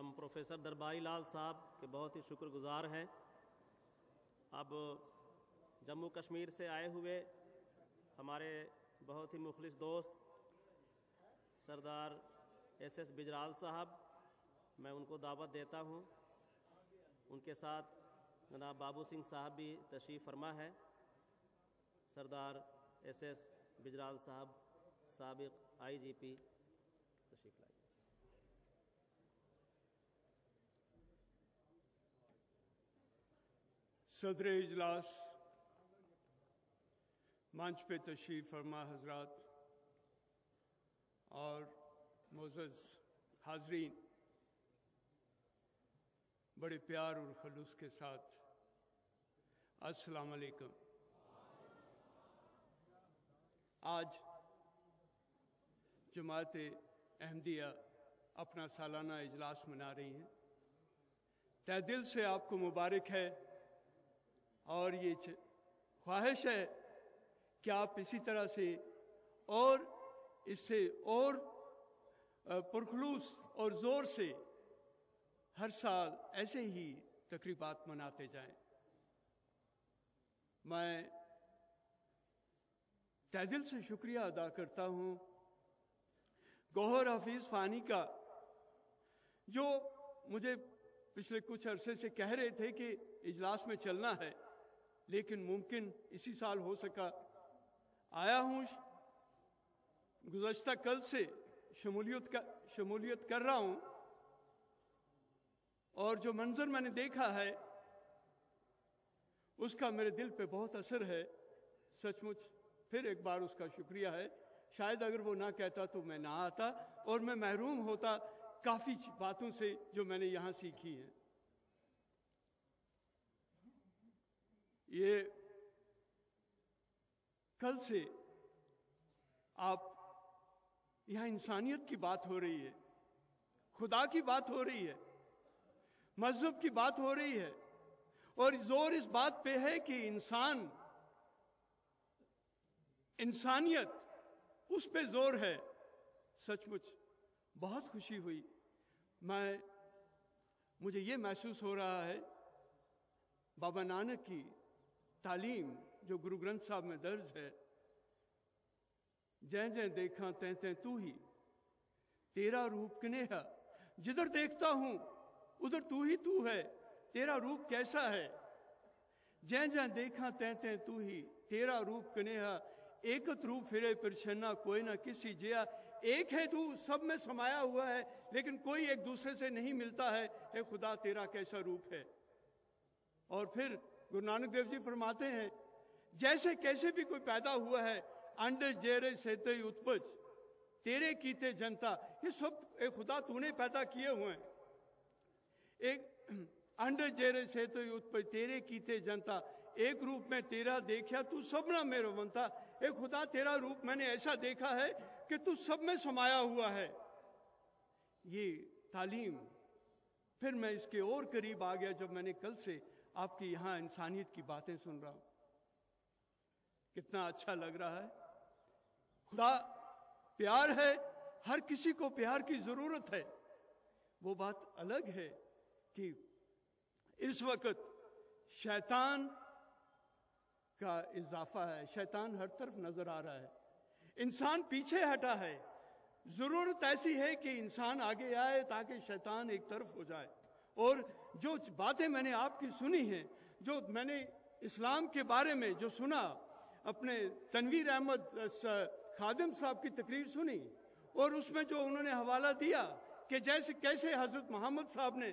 ہم پروفیسر درباری لال صاحب کے بہت ہی شکر گزار ہیں. اب جموں کشمیر سے آئے ہوئے ہمارے بہت ہی مخلص دوست سردار ایس ایس بجرال صاحب، میں ان کو دعوت دیتا ہوں. ان کے ساتھ جناب بابو سنگھ صاحب بھی تشریف فرما ہے. سردار ایس ایس بجرال صاحب سابق IGP تشریف لائے. صدر اجلاس، منچ پہ تشریف فرما حضرات اور معزز حاضرین، بڑے پیار اور خلوص کے ساتھ السلام علیکم. آج جماعت احمدیہ اپنا سالانہ اجلاس منا رہی ہیں. تہ دل سے آپ کو مبارک ہے، اور یہ خواہش ہے کہ آپ اسی طرح سے اور اس سے اور پرخلوص اور زور سے ہر سال ایسے ہی تقریبات مناتے جائیں. میں تہ دل سے شکریہ ادا کرتا ہوں گوہر حفیظ فانی کا، جو مجھے پچھلے کچھ عرصے سے کہہ رہے تھے کہ اجلاس میں چلنا ہے، لیکن ممکن اسی سال ہو سکا. آیا ہوں، گزشتہ کل سے شمولیت کر رہا ہوں، اور جو منظر میں نے دیکھا ہے اس کا میرے دل پہ بہت اثر ہے. سچ مچ پھر ایک بار اس کا شکریہ ہے. شاید اگر وہ نہ کہتا تو میں نہ آتا اور میں محروم ہوتا کافی باتوں سے جو میں نے یہاں سیکھی ہیں. یہ کل سے آپ یہاں انسانیت کی بات ہو رہی ہے، خدا کی بات ہو رہی ہے، مذہب کی بات ہو رہی ہے، اور زور اس بات پہ ہے کہ انسانیت اس پہ زور ہے. سچ مچ بہت خوشی ہوئی. مجھے یہ محسوس ہو رہا ہے بابا نانک کی تعلیم جو گرو گرنتھ صاحب میں درج ہے، جیں جیں دیکھاں تیں تیں تو ہی، تیرا روپ کنیہا، جدھر دیکھتا ہوں ادھر تو ہی تو ہے، تیرا روپ کیسا ہے. جیں جیں دیکھاں تیں تیں تو ہی، تیرا روپ کنیہا، ایکت روپ پھرے پرچھنا کوئی نہ کسی جیا. ایک ہے تو، سب میں سمایا ہوا ہے، لیکن کوئی ایک دوسرے سے نہیں ملتا ہے. اے خدا تیرا کیسا روپ ہے. اور پھر گرو نانک دیو جی فرماتے ہیں جیسے کیسے بھی کوئی پیدا ہوا ہے، انڈج جیرے سیتے اتپج تیرے کیتے جنتا. یہ سب اے خدا تو نے پیدا کیے ہوئے ہیں. ایک انڈج جیرے سیتے اتپج تیرے کیتے جنتا، ایک روپ میں تیرا دیکھا تو سبنا میرا بنتا. اے خدا تیرا روپ میں نے ایسا دیکھا ہے کہ تو سب میں سمایا ہوا ہے. یہ تعلیم پھر میں اس کے اور قریب آ گیا جب میں نے کل سے آپ کی یہاں انسانیت کی باتیں سن رہا ہوں. کتنا اچھا لگ رہا ہے. خدا پیار ہے، ہر کسی کو پیار کی ضرورت ہے. وہ بات الگ ہے کہ اس وقت شیطان کا اضافہ ہے. شیطان ہر طرف نظر آ رہا ہے، انسان پیچھے ہٹا ہے. ضرورت ایسی ہے کہ انسان آگے آئے تاکہ شیطان ایک طرف ہو جائے. اور جو باتیں میں نے آپ کی سنی ہیں، جو میں نے اسلام کے بارے میں جو سنا، اپنے تنویر احمد خادم صاحب کی تقریر سنی، اور اس میں جو انہوں نے حوالہ دیا کہ جیسے کیسے حضرت محمد صاحب نے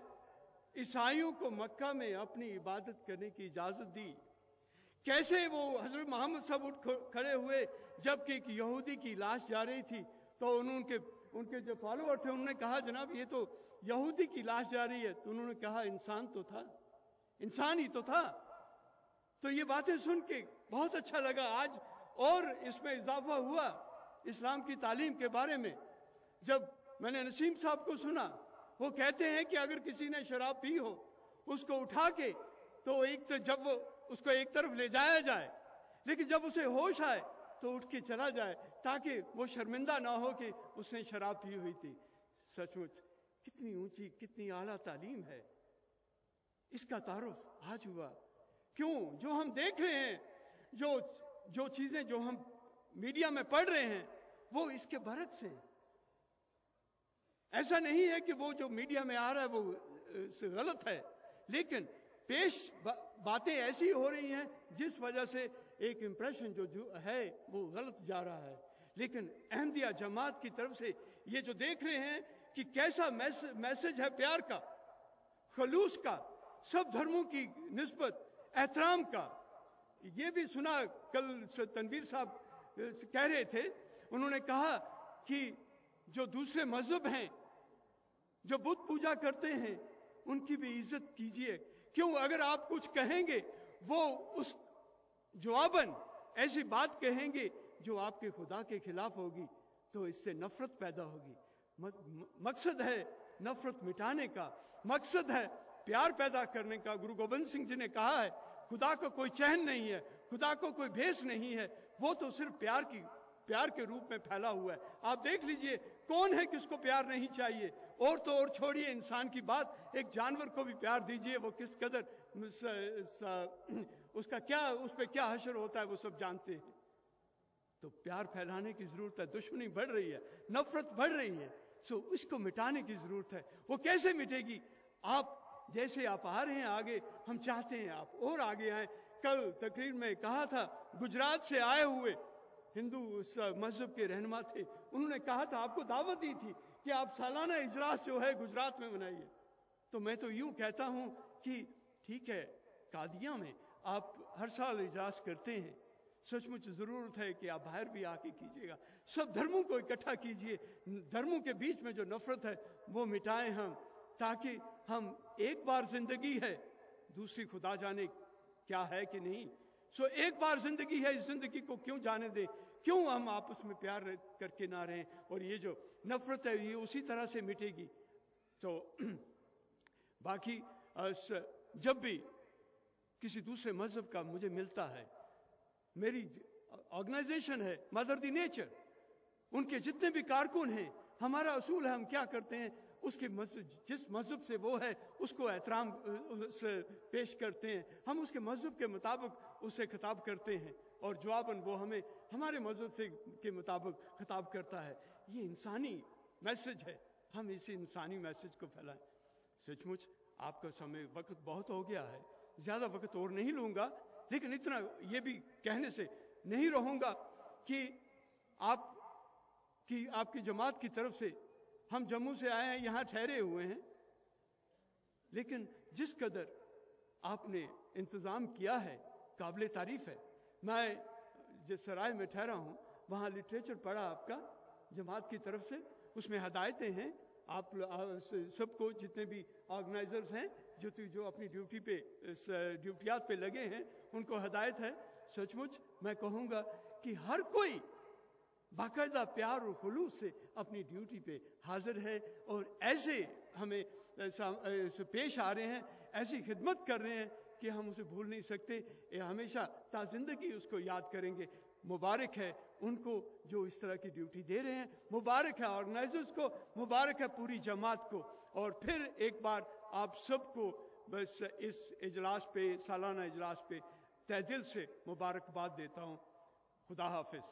عیسائیوں کو مکہ میں اپنی عبادت کرنے کی اجازت دی، کیسے وہ حضرت محمد صاحب اٹھ کھڑے ہوئے جبکہ ایک یہودی کی لاش جا رہی تھی، تو ان کے جو فالوور تھے انہوں نے کہا جناب یہ تو یہودی کی لاش جا رہی ہے. تو انہوں نے کہا انسان تو تھا، انسان ہی تو تھا. تو یہ باتیں سن کے بہت اچھا لگا. آج اور اس میں اضافہ ہوا اسلام کی تعلیم کے بارے میں. جب میں نے نسیم صاحب کو سنا، وہ کہتے ہیں کہ اگر کسی نے شراب پی ہو اس کو اٹھا کے تو جب وہ اس کو ایک طرف لے جایا جائے، لیکن جب اسے ہوش آئے تو اٹھ کے چلا جائے تاکہ وہ شرمندہ نہ ہو کہ اس نے شراب پی ہوئی تھی. سچ مچ کتنی اونچی کتنی اعلیٰ تعلیم ہے، اس کا تعارف آج ہوا۔ کیوں؟ جو ہم دیکھ رہے ہیں، جو چیزیں جو ہم میڈیا میں پڑھ رہے ہیں وہ اس کے برعکس ہیں۔ ایسا نہیں ہے کہ وہ جو میڈیا میں آ رہا ہے وہ غلط ہے، لیکن پیش باتیں ایسی ہو رہی ہیں جس وجہ سے ایک امپریشن جو ہے وہ غلط جا رہا ہے۔ لیکن احمدیہ جماعت کی طرف سے یہ جو دیکھ رہے ہیں کہ کیسا میسج ہے پیار کا، خلوص کا، سب دھرموں کی نسبت، احترام کا۔ یہ بھی سنا کل تنویر صاحب کہہ رہے تھے، انہوں نے کہا کہ جو دوسرے مذہب ہیں، جو بت پوجا کرتے ہیں، ان کی بھی عزت کیجئے۔ کیوں؟ اگر آپ کچھ کہیں گے وہ اس جواباً ایسی بات کہیں گے جو آپ کے خدا کے خلاف ہوگی تو اس سے نفرت پیدا ہوگی۔ مقصد ہے نفرت مٹانے کا، مقصد ہے پیار پیدا کرنے کا۔ گرو گوبند سنگھ جی نے کہا ہے خدا کو کوئی چہن نہیں ہے، خدا کو کوئی بھیس نہیں ہے، وہ تو صرف پیار کے روپ میں پھیلا ہوا ہے۔ آپ دیکھ لیجئے کون ہے کس کو پیار نہیں چاہیے، اور تو اور چھوڑیے انسان کی بات، ایک جانور کو بھی پیار دیجئے، وہ کس قدر اس پہ کیا حشر ہوتا ہے وہ سب جانتے ہیں۔ تو پیار پھیلانے کی ضرورت ہے۔ دشمنی بڑھ رہی ہے، نفرت بڑھ رہی ہے، سو اس کو مٹانے کی ضرورت ہے۔ وہ کیسے مٹے گی؟ آپ جیسے آپ آ رہے ہیں آگے، ہم چاہتے ہیں آپ اور آگے آئیں۔ کل تقریر میں کہا تھا، گجرات سے آئے ہوئے ہندو اس مذہب کے رہنما تھے، انہوں نے کہا تھا، آپ کو دعوت دی تھی کہ آپ سالانہ اجلاس جو ہے گجرات میں منائیے۔ تو میں تو یوں کہتا ہوں کہ ٹھیک ہے، قادیاں میں آپ ہر سال اجلاس کرتے ہیں، سچ مچ ضرورت ہے کہ آپ باہر بھی آ کے کیجیے گا، سب دھرموں کو اکٹھا کیجیے، دھرموں کے بیچ میں جو نفرت ہے وہ مٹائیں ہم، تاکہ ہم ایک بار زندگی ہے، دوسری خدا جانے کیا ہے کہ نہیں۔ سو ایک بار زندگی ہے، اس زندگی کو کیوں جانے دیں، کیوں ہم آپس میں پیار کر کے نہ رہیں، اور یہ جو نفرت ہے یہ اسی طرح سے مٹے گی۔ تو باقی جب بھی کسی دوسرے مذہب کا مجھے ملتا ہے، میری آرگنائزیشن ہے مدر دی نیچر، ان کے جتنے بھی کارکن ہیں، ہمارا اصول ہے ہم کیا کرتے ہیں، اس کے جس مذہب سے وہ ہے اس کو احترام سے پیش کرتے ہیں، ہم اس کے مذہب کے مطابق اس سے خطاب کرتے ہیں، اور جواباً وہ ہمیں ہمارے مذہب کے مطابق خطاب کرتا ہے۔ یہ انسانی میسج ہے، ہم اسی انسانی میسج کو پھیلائیں۔ سچ مچ آپ کا وقت بہت ہو گیا ہے، زیادہ وقت اور نہیں لوں گا، لیکن اتنا یہ بھی کہنے سے نہیں رہوں گا کہ آپ کی جماعت کی طرف سے ہم جموں سے آئے ہیں، یہاں ٹھہرے ہوئے ہیں، لیکن جس قدر آپ نے انتظام کیا ہے قابل تعریف ہے۔ میں جس سرائے میں ٹھہرا ہوں وہاں لٹریچر پڑھا آپ کا جماعت کی طرف سے، اس میں ہدایتیں ہیں آپ سب کو، جتنے بھی آرگنائزرز ہیں جو اپنی ڈیوٹیات پہ لگے ہیں، ان کو ہدایت ہے۔ سچ مچ میں کہوں گا کہ ہر کوئی باقاعدہ پیار اور خلوص سے اپنی ڈیوٹی پہ حاضر ہے، اور ایسے ہمیں پیش آ رہے ہیں، ایسی خدمت کر رہے ہیں کہ ہم اسے بھول نہیں سکتے، یہ ہمیشہ تا زندگی اس کو یاد کریں گے۔ مبارک ہے ان کو جو اس طرح کی ڈیوٹی دے رہے ہیں، مبارک ہے آرگنائزرز کو، مبارک ہے پوری جماعت کو، اور پھر ایک بار آپ سب کو بس اس اجلاس پہ، سالانہ اجلاس پہ تہ دل سے مبارکباد دیتا ہوں۔ خدا حافظ۔